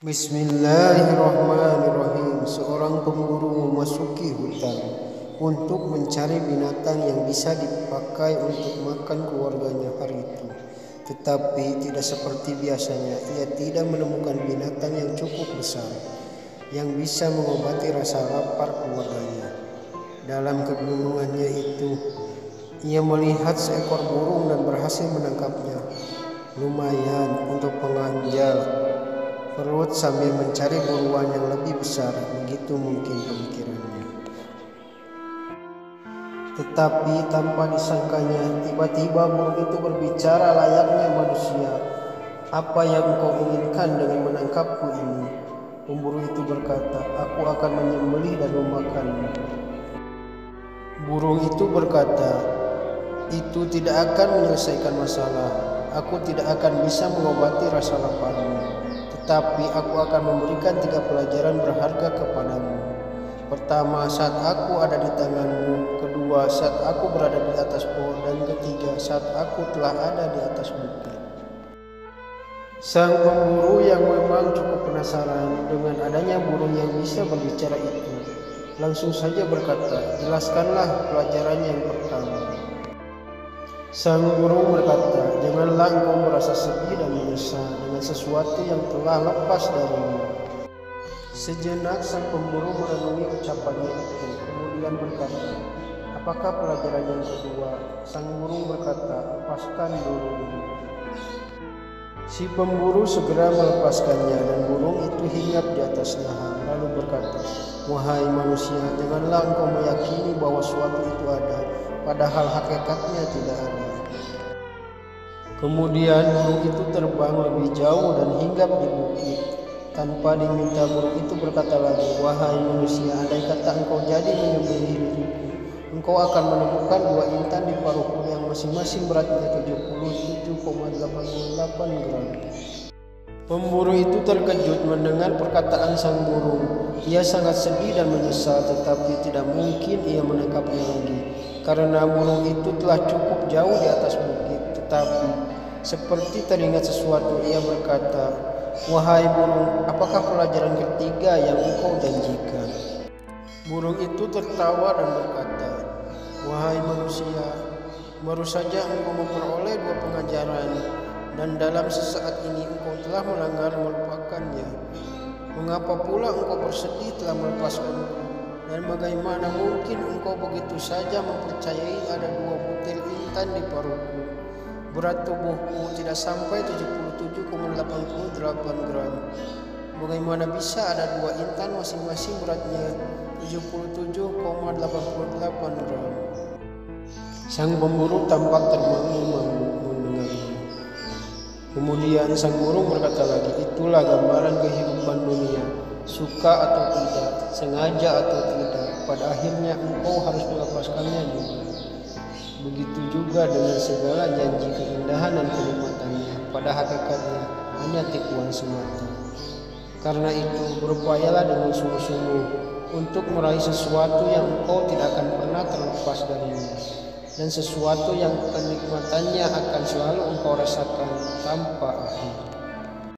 Bismillahirrahmanirrahim. Seorang pemburu memasuki hutan untuk mencari binatang yang bisa dipakai untuk makan keluarganya hari itu. Tetapi tidak seperti biasanya, ia tidak menemukan binatang yang cukup besar yang bisa mengobati rasa lapar keluarganya. Dalam kebingungannya itu, ia melihat seekor burung dan berhasil menangkapnya. Lumayan untuk pengganjal perut sambil mencari buruan yang lebih besar, begitu mungkin pemikirannya. Tetapi tanpa disangkanya, tiba-tiba burung itu berbicara layaknya manusia. "Apa yang engkau inginkan dengan menangkapku ini?" Pemburu itu berkata, "Aku akan menyembelih dan memakanmu." Burung itu berkata, "Itu tidak akan menyelesaikan masalah. Aku tidak akan bisa mengobati rasa laparmu. Tetapi aku akan memberikan 3 pelajaran berharga kepadamu. Pertama, saat aku ada di tanganmu. Kedua, saat aku berada di atas pohon. Dan ketiga, saat aku telah ada di atas bukit." Sang pemburu yang memang cukup penasaran dengan adanya burung yang bisa berbicara itu, langsung saja berkata, "Jelaskanlah pelajaran yang pertama." Sang burung berkata, "Janganlah engkau merasa sedih dan menyesal dengan sesuatu yang telah lepas darimu." Sejenak sang pemburu merenungi ucapannya itu, kemudian berkata, "Apakah pelajaran yang kedua?" Sang burung berkata, "Lepaskan burung ini." Si pemburu segera melepaskannya dan burung itu hinggap di atas dahan, lalu berkata, "Wahai manusia, janganlah engkau meyakini bahwa suatu itu ada, padahal hakikatnya tidak ada." Kemudian burung itu terbang lebih jauh dan hinggap di bukit. Tanpa diminta, burung itu berkata lagi, "Wahai manusia, andai kata engkau jadi menyembelih diriku, engkau akan menemukan 2 intan di paruhku yang masing-masing beratnya 77,88 gram." Pemburu itu terkejut mendengar perkataan sang burung. Ia sangat sedih dan menyesal, tetapi tidak mungkin ia menangkapnya lagi, karena burung itu telah cukup jauh di atas bukit. Tetapi seperti teringat sesuatu, ia berkata, "Wahai burung, apakah pelajaran ketiga yang engkau janjikan?" Burung itu tertawa dan berkata, "Wahai manusia, baru saja engkau memperoleh 2 pengajaran, dan dalam sesaat ini engkau telah melanggar melupakannya. Mengapa pula engkau bersedih telah melepaskanku? Dan bagaimana mungkin engkau begitu saja mempercayai ada 2 butir intan di paruhku? Berat tubuhku tidak sampai 77,88 gram. Bagaimana bisa ada 2 intan masing-masing beratnya 77,88 gram?" Sang pemburu tampak termangu-mangu mendengarnya. Kemudian sang burung berkata lagi, "Itulah gambaran kehidupan dunia. Suka atau tidak, sengaja atau tidak, pada akhirnya engkau harus melepaskannya juga. Begitu juga dengan segala janji keindahan dan kenikmatannya, pada hakikatnya hanya tipuan semata. Karena itu, berupayalah dengan sungguh-sungguh untuk meraih sesuatu yang engkau tidak akan pernah terlepas darinya, dan sesuatu yang kenikmatannya akan selalu engkau rasakan tanpa akhir."